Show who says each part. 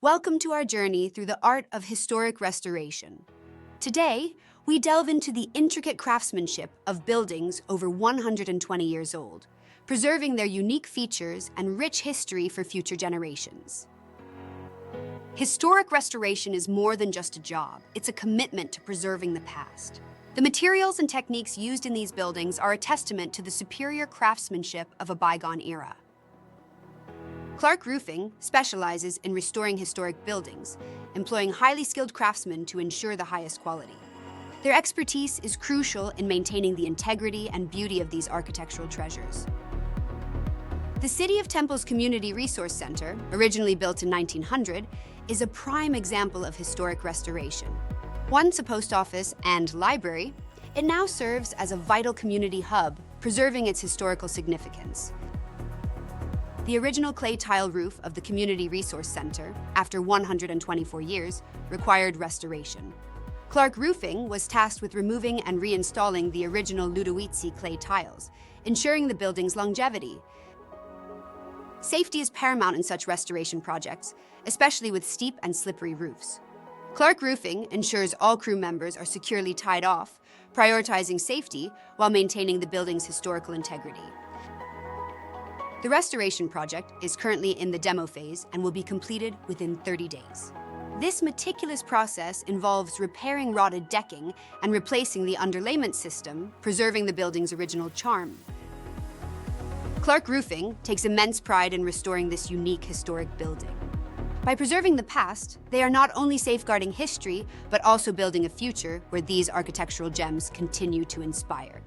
Speaker 1: Welcome to our journey through the art of historic restoration. Today, we delve into the intricate craftsmanship of buildings over 120 years old, preserving their unique features and rich history for future generations. Historic restoration is more than just a job, it's a commitment to preserving the past. The materials and techniques used in these buildings are a testament to the superior craftsmanship of a bygone era. Clark Roofing specializes in restoring historic buildings, employing highly skilled craftsmen to ensure the highest quality. Their expertise is crucial in maintaining the integrity and beauty of these architectural treasures. The City of Temple's Community Resource Center, originally built in 1900, is a prime example of historic restoration. Once a post office and library, it now serves as a vital community hub, preserving its historical significance. The original clay tile roof of the Community Resource Center, after 124 years, required restoration. Clark Roofing was tasked with removing and reinstalling the original Ludowici clay tiles, ensuring the building's longevity. Safety is paramount in such restoration projects, especially with steep and slippery roofs. Clark Roofing ensures all crew members are securely tied off, prioritizing safety while maintaining the building's historical integrity. The restoration project is currently in the demo phase and will be completed within 30 days. This meticulous process involves repairing rotted decking and replacing the underlayment system, preserving the building's original charm. Clark Roofing takes immense pride in restoring this unique historic building. By preserving the past, they are not only safeguarding history, but also building a future where these architectural gems continue to inspire.